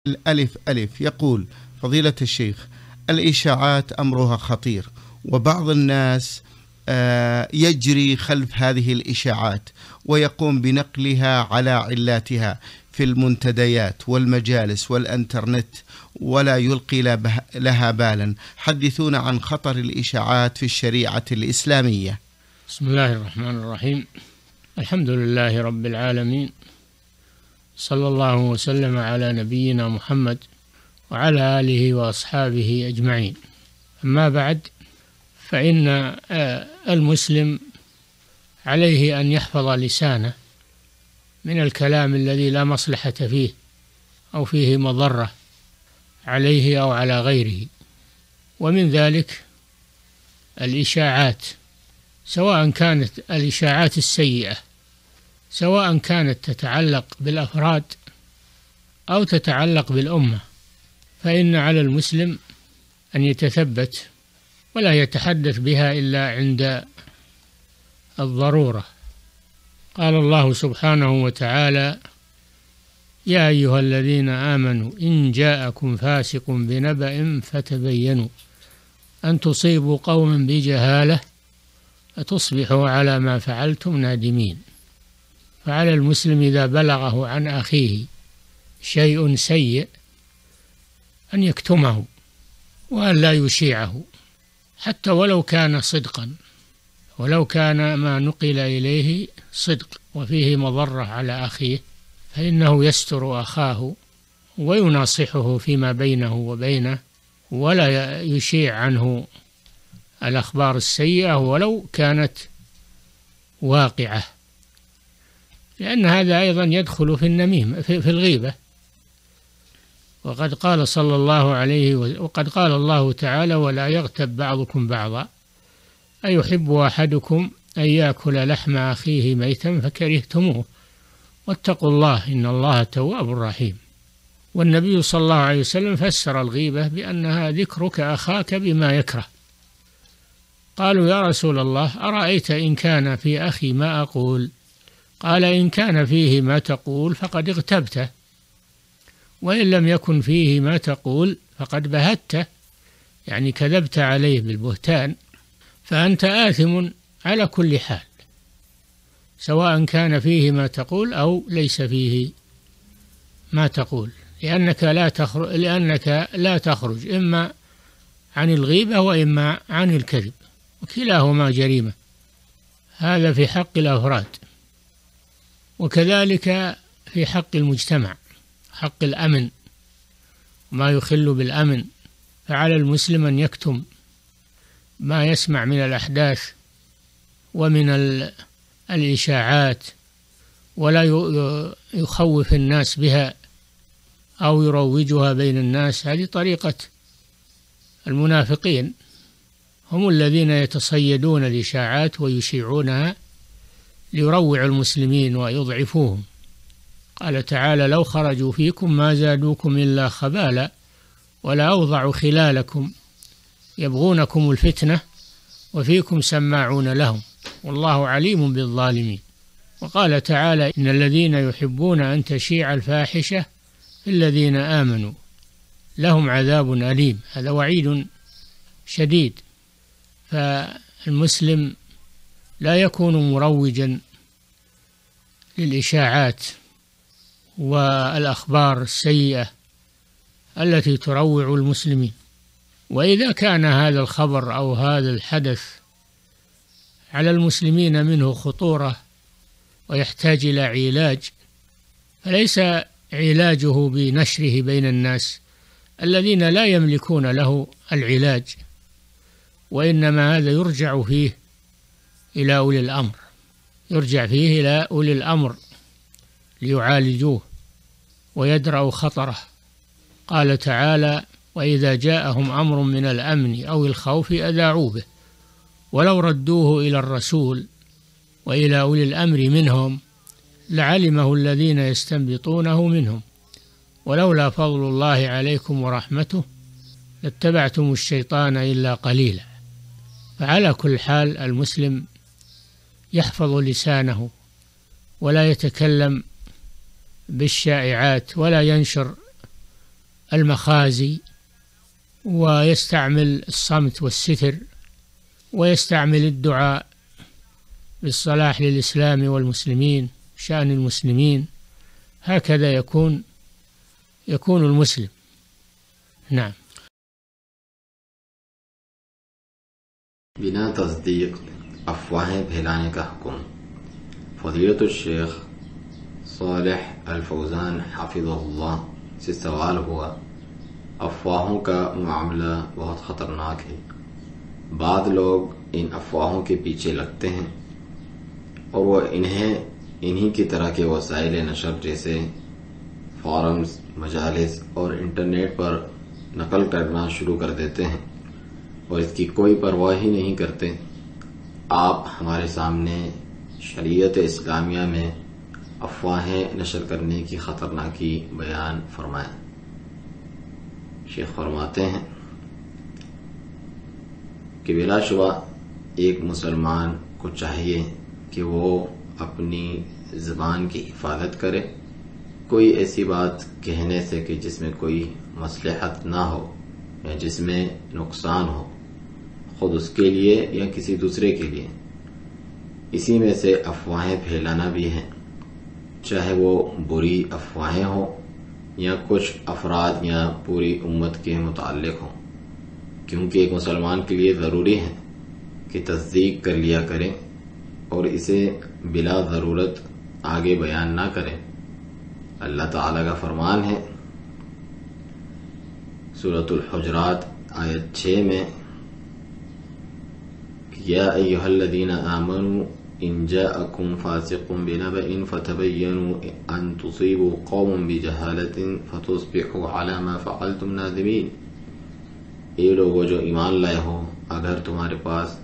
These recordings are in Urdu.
الألف ألف يقول: فضيلة الشيخ، الإشاعات أمرها خطير، وبعض الناس يجري خلف هذه الإشاعات ويقوم بنقلها على علاتها في المنتديات والمجالس والإنترنت ولا يلقي لها بالا. حدثونا عن خطر الإشاعات في الشريعة الإسلامية. بسم الله الرحمن الرحيم. الحمد لله رب العالمين، صلى الله وسلم على نبينا محمد وعلى آله وأصحابه أجمعين. أما بعد، فإن المسلم عليه أن يحفظ لسانه من الكلام الذي لا مصلحة فيه أو فيه مضرة عليه أو على غيره، ومن ذلك الإشاعات، سواء كانت الإشاعات السيئة، سواء كانت تتعلق بالأفراد أو تتعلق بالأمة، فإن على المسلم أن يتثبت ولا يتحدث بها إلا عند الضرورة. قال الله سبحانه وتعالى: يا أيها الذين آمنوا إن جاءكم فاسق بنبأ فتبينوا أن تصيبوا قوما بجهالة فتصبحوا على ما فعلتم نادمين. فعلى المسلم إذا بلغه عن أخيه شيء سيء أن يكتمه وأن لا يشيعه، حتى ولو كان صدقا، ولو كان ما نقل إليه صدق وفيه مضرة على أخيه، فإنه يستر أخاه ويناصحه فيما بينه وبينه، ولا يشيع عنه الأخبار السيئة ولو كانت واقعة، لأن هذا أيضا يدخل في النميمة في الغيبة. وقد قال صلى الله عليه وقد قال الله تعالى: ولا يغتب بعضكم بعضا أيحب أحدكم أن يأكل لحم أخيه ميتا فكرهتموه واتقوا الله إن الله تواب رحيم. والنبي صلى الله عليه وسلم فسر الغيبة بأنها ذكرك أخاك بما يكره. قالوا: يا رسول الله، أرأيت إن كان في أخي ما أقول؟ قال: إن كان فيه ما تقول فقد اغتبته، وإن لم يكن فيه ما تقول فقد بهته، يعني كذبت عليه بالبهتان، فأنت آثم على كل حال، سواء كان فيه ما تقول أو ليس فيه ما تقول، لأنك لا تخرج إما عن الغيبة وإما عن الكذب، وكلاهما جريمة. هذا في حق الأفراد، وكذلك في حق المجتمع، حق الأمن، ما يخل بالأمن. فعلى المسلم أن يكتم ما يسمع من الأحداث ومن الإشاعات، ولا يخوف الناس بها أو يروجها بين الناس. هذه طريقة المنافقين، هم الذين يتصيدون الإشاعات ويشيعونها ليروعوا المسلمين ويضعفوهم. قال تعالى: لو خرجوا فيكم ما زادوكم إلا خبالا ولا أوضعوا خلالكم يبغونكم الفتنة وفيكم سماعون لهم والله عليم بالظالمين. وقال تعالى: إن الذين يحبون أن تشيع الفاحشة في الذين آمنوا لهم عذاب أليم. هذا وعيد شديد. فالمسلم لا يكون مروجا للإشاعات والأخبار السيئة التي تروع المسلمين. وإذا كان هذا الخبر أو هذا الحدث على المسلمين منه خطورة ويحتاج إلى علاج، فليس علاجه بنشره بين الناس الذين لا يملكون له العلاج، وإنما هذا يرجع فيه إلى أولي الأمر، يرجع فيه إلى أولي الأمر ليعالجوه ويدرأوا خطره. قال تعالى: وإذا جاءهم أمر من الأمن أو الخوف أذاعوا به ولو ردوه إلى الرسول وإلى أولي الأمر منهم لعلمه الذين يستنبطونه منهم ولولا فضل الله عليكم ورحمته لاتبعتم الشيطان إلا قليلا. فعلى كل حال المسلم يحفظ لسانه ولا يتكلم بالشائعات ولا ينشر المخازي، ويستعمل الصمت والستر، ويستعمل الدعاء بالصلاح للإسلام والمسلمين، شأن المسلمين. هكذا يكون المسلم. نعم. بنا تصدیق افواہیں پھیلانے کا حکم۔ فضیلت الشیخ صالح الفوزان حافظہ اللہ سے سوال ہوا، افواہوں کا معاملہ بہت خطرناک ہے، بعض لوگ ان افواہوں کے پیچھے لگتے ہیں اور وہ انہی کی طرح کے وسائل نشر جیسے فورمز، مجالس اور انٹرنیٹ پر نقل کرنا شروع کر دیتے ہیں اور اس کی کوئی پرواہ ہی نہیں کرتے۔ آپ ہمارے سامنے شریعت اسلامیہ میں افواہیں نشر کرنے کی خطرناکی بیان فرمائیں۔ شیخ فرماتے ہیں کہ بلا شبہ ایک مسلمان کو چاہیے کہ وہ اپنی زبان کی حفاظت کرے، کوئی ایسی بات کہنے سے کہ جس میں کوئی مصلحت نہ ہو یا جس میں نقصان ہو، خود اس کے لیے یا کسی دوسرے کے لیے۔ اسی میں سے افواہیں پھیلانا بھی ہیں، چاہے وہ بری افواہیں ہوں یا کچھ افراد یا پوری امت کے متعلق ہوں، کیونکہ ایک مسلمان کے لیے ضروری ہے کہ تصدیق کر لیا کرے اور اسے بلا ضرورت آگے بیان نہ کرے۔ اللہ تعالیٰ کا فرمان ہے سورۃ الحجرات آیت 6 میں، یا ایھا الذین آمنوا ان جاءکم فاسق بنبأ فتبینوا ان تصیبوا قوما بجہالۃ فتصبحوا علی ما فعلتم نادمین۔ اے لوگو جو ایمان لائے ہو، اگر تمہارے پاس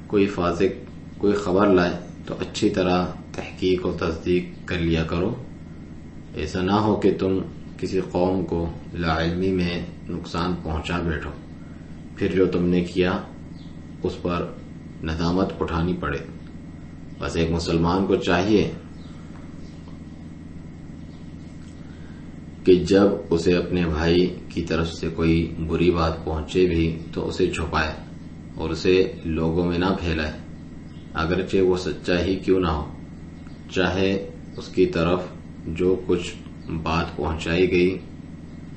کوئی فاسق کوئی خبر لائے تو اچھی طرح تحقیق و تصدیق کر لیا کرو، ایسا نہ ہو کہ تم کسی قوم کو لا علمی میں نقصان پہنچا بیٹھو، پھر جو تم نے کیا اس پر ندامت اٹھانی پڑے۔ بس ایک مسلمان کو چاہیے کہ جب اسے اپنے بھائی کی طرف سے کوئی بری بات پہنچے بھی تو اسے چھپائے اور اسے لوگوں میں نہ پھیلائے، اگرچہ وہ سچا ہی کیوں نہ ہو، چاہے اس کی طرف جو کچھ بات پہنچائی گئی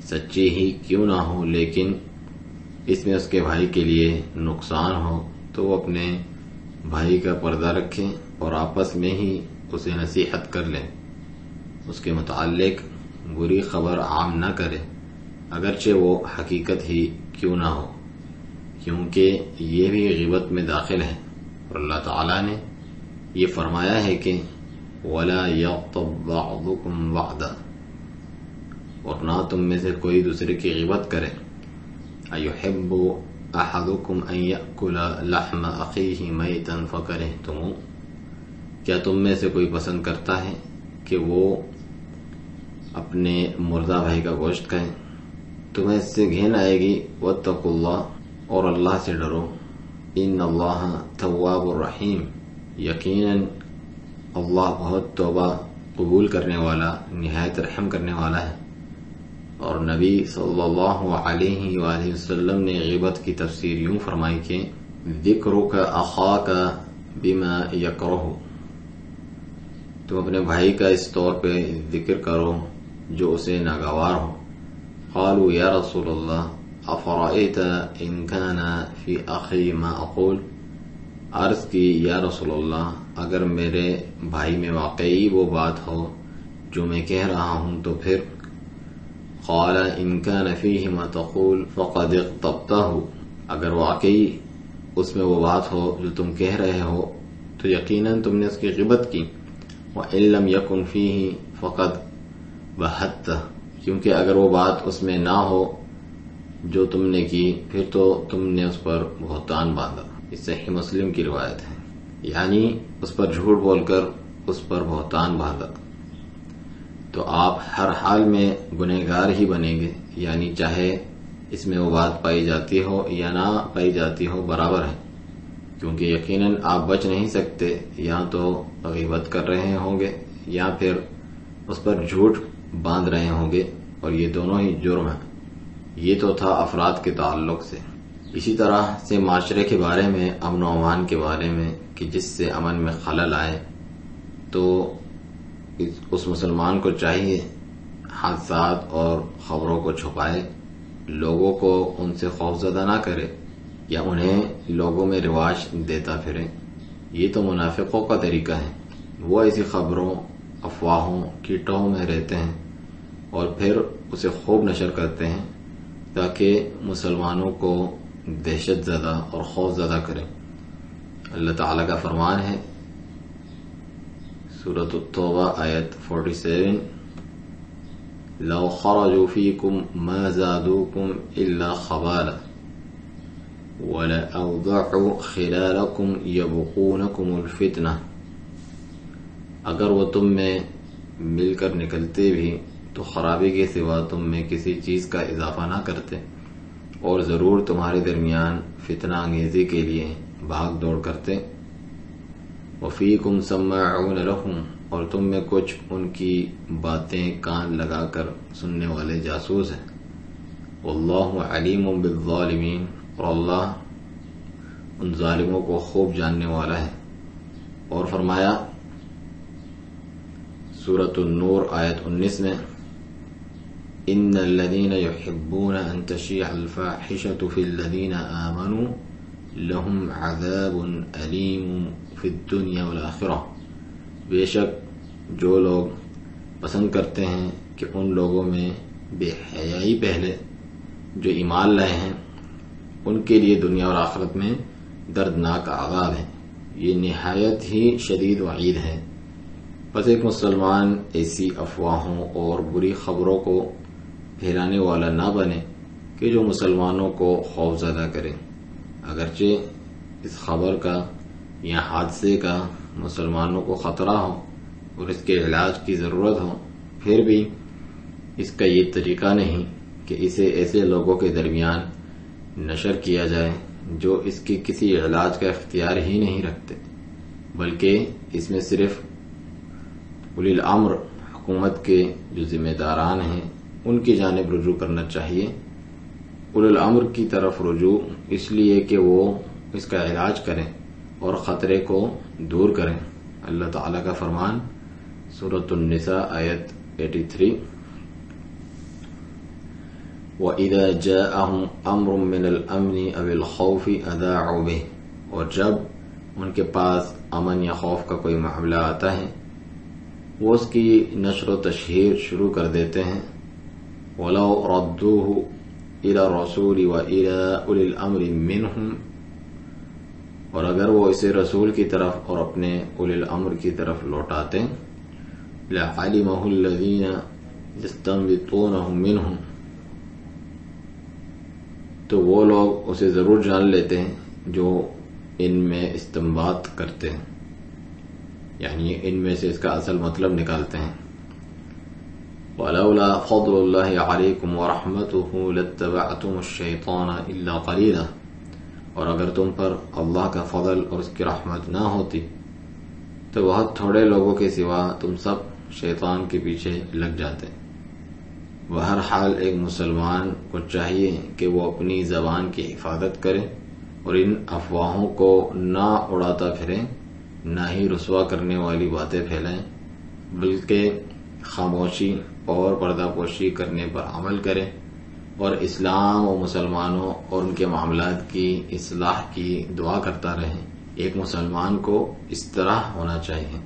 سچی ہی کیوں نہ ہو، لیکن اس میں اس کے بھائی کے لیے نقصان ہو تو وہ اپنے بھائی کا پردہ رکھیں اور آپس میں ہی اسے نصیحت کر لیں، اس کے متعلق بری خبر عام نہ کرے، اگرچہ وہ حقیقت ہی کیوں نہ ہو، کیونکہ یہ بھی غیبت میں داخل ہے۔ اور اللہ تعالیٰ نے یہ فرمایا ہے کہ وَلَا يَغْتَبْ بَعْضُكُمْ بَعْضًا، اور نہ تم میں سے کوئی دوسرے کی غیبت کرے۔ أَيُحِبُّ أَحَدُكُمْ أَن يَأْكُلَ لَحْمَ أَخِيهِ مَيْتًا فَكَرِهْتُمُوهُ، کیا تم میں سے کوئی پسند کرتا ہے کہ وہ اپنے مردہ بھائی کا گوشت کھائیں؟ تمہیں اس سے گھن آئے گی۔ وَاتَّقُوا اللَّهَ، اور اللہ سے ڈرو۔ ان اللہ تواب الرحیم، یقیناً اللہ بہت توبہ قبول کرنے والا، نہایت رحم کرنے والا ہے۔ اور نبی صلی اللہ علیہ وآلہ وسلم نے غیبت کی تفسیر یوں فرمائی کہ ذکرک اخاک بما یکرہ، تم اپنے بھائی کا اس طور پہ ذکر کرو جو اسے ناگوار ہو۔ قالوا یا رسول اللہ افرأیت ان کان فی اخی ما اقول، عرض کی یا رسول اللہ اگر میرے بھائی میں واقعی وہ بات ہو جو میں کہہ رہا ہوں تو پھر؟ قال ان کان فیہ ما تقول فقد اغتبتہ، اگر واقعی اس میں وہ بات ہو جو تم کہہ رہے ہو تو یقیناً تم نے اس کی غیبت کی۔ وَإِن لَّمْ يَكُنْ فِيهِ فَقَدْ بَهَتَّهُ، کیونکہ اگر وہ بات اس میں نہ ہو جو تم نے کی پھر تو تم نے اس پر بہتان باندھا۔ اس صحیح مسلم کی روایت ہے، یعنی اس پر جھوٹ بول کر اس پر بہتان باندھا۔ تو آپ ہر حال میں گنہگار ہی بنیں گے، یعنی چاہے اس میں وہ بات پائی جاتی ہو یا نہ پائی جاتی ہو برابر ہے، کیونکہ یقیناً آپ بچ نہیں سکتے، یا تو غیبت کر رہے ہوں گے یا پھر اس پر جھوٹ باندھ رہے ہوں گے، اور یہ دونوں ہی جرم ہیں۔ یہ تو تھا افراد کے تعلق سے. اسی طرح سے معاشرے کے بارے میں، امن و امان کے بارے میں کہ جس سے امن میں خلل آئے تو اس مسلمان کو چاہیے حادثات اور خبروں کو چھپائے، لوگوں کو ان سے خوفزدہ نہ کرے یا انہیں لوگوں میں رواج دیتا پھرے. یہ تو منافقوں کا طریقہ ہے. وہ ایسی خبروں، افواہوں کی ٹو میں رہتے ہیں اور پھر اسے خوب نشر کرتے ہیں تاکہ مسلمانوں کو دہشت زدہ اور خوف زدہ کریں. اللہ تعالیٰ کا فرمان ہے سورۃ التوبہ آیت 47، لو خرجوا فیکم ما زادوکم الا خبالا وَلَأَوْضَعُوا خِلَالَكُمْ يَبْغُونَكُمُ الْفِتْنَةَ. اگر وہ تم میں مل کر نکلتے بھی تو خرابی کے سوا تم میں کسی چیز کا اضافہ نہ کرتے اور ضرور تمہارے درمیان فتنہ انگیزی کے لیے بھاگ دوڑ کرتے. وَفِيكُمْ سَمَّاعُونَ لَهُمْ، اور تم میں کچھ ان کی باتیں کان لگا کر سننے والے جاسوس ہیں. وَاللَّهُ عَلِيمٌ بِالظَّالِمِينَ، اور اللہ ان ظالموں کو خوب جاننے والا ہے. اور فرمایا سورۃ النور آیت 19 میں، ان الذین یحبون ان تشیع الفاحشۃ فی الذین آمنوا لہم عذاب علیم فی الدنیا والآخرہ. بے شک جو لوگ پسند کرتے ہیں کہ ان لوگوں میں بے حیائی پہلے جو ایمان لائے ہیں، ان کے لیے دنیا اور آخرت میں دردناک عذاب ہے. یہ نہایت ہی شدید وعید ہے. بس ایک مسلمان ایسی افواہوں اور بری خبروں کو پھیلانے والا نہ بنے کہ جو مسلمانوں کو خوف زدہ کرے. اگرچہ اس خبر کا یا حادثے کا مسلمانوں کو خطرہ ہو اور اس کے علاج کی ضرورت ہو، پھر بھی اس کا یہ طریقہ نہیں کہ اسے ایسے لوگوں کے درمیان نشر کیا جائے جو اس کی کسی علاج کا اختیار ہی نہیں رکھتے، بلکہ اس میں صرف اولی الامر حکومت کے جو ذمہ داران ہیں ان کی جانب رجوع کرنا چاہیے. اولی الامر کی طرف رجوع اس لیے کہ وہ اس کا علاج کریں اور خطرے کو دور کریں. اللہ تعالیٰ کا فرمان سورۃ النساء آیت 83، وَإِذَا جَاءَهُمْ أَمْرٌ مِّنَ الْأَمْنِ أَوِ الْخَوْفِ أَذَاعُوا بِهِ، اور جب ان کے پاس امن یا خوف کا کوئی معاملہ آتا ہے وہ اس کی نشر و تشہیر شروع کر دیتے ہیں. وَلَوْ رَدُّوهُ إِلَى الرَّسُولِ وَإِلَى أُولِي الْأَمْرِ مِنْهُمْ، اور اگر وہ اسے رسول کی طرف اور اپنے اولی الامر کی طرف لوٹاتے، لَعَلِمَهُ الَّذِينَ يَسْتَنبِطُونَهُ مِنْهُمْ، تو وہ لوگ اسے ضرور جان لیتے ہیں جو ان میں استنباط کرتے ہیں، یعنی ان میں سے اس کا اصل مطلب نکالتے ہیں. وَلَوْلَا فَضْلُ اللَّهِ عَلَيْكُمْ وَرَحْمَتُهُ لَاتَّبَعْتُمُ الشَّيْطَانَ إِلَّا قَلِيلًا، اور اگر تم پر اللہ کا فضل اور اس کی رحمت نہ ہوتی تو بہت تھوڑے لوگوں کے سوا تم سب شیطان کے پیچھے لگ جاتے. بہرحال ایک مسلمان کو چاہیے کہ وہ اپنی زبان کی حفاظت کرے اور ان افواہوں کو نہ اڑاتا پھرے، نہ ہی رسوا کرنے والی باتیں پھیلائیں، بلکہ خاموشی اور پردہ پوشی کرنے پر عمل کرے اور اسلام و مسلمانوں اور ان کے معاملات کی اصلاح کی دعا کرتا رہے. ایک مسلمان کو اس طرح ہونا چاہیے.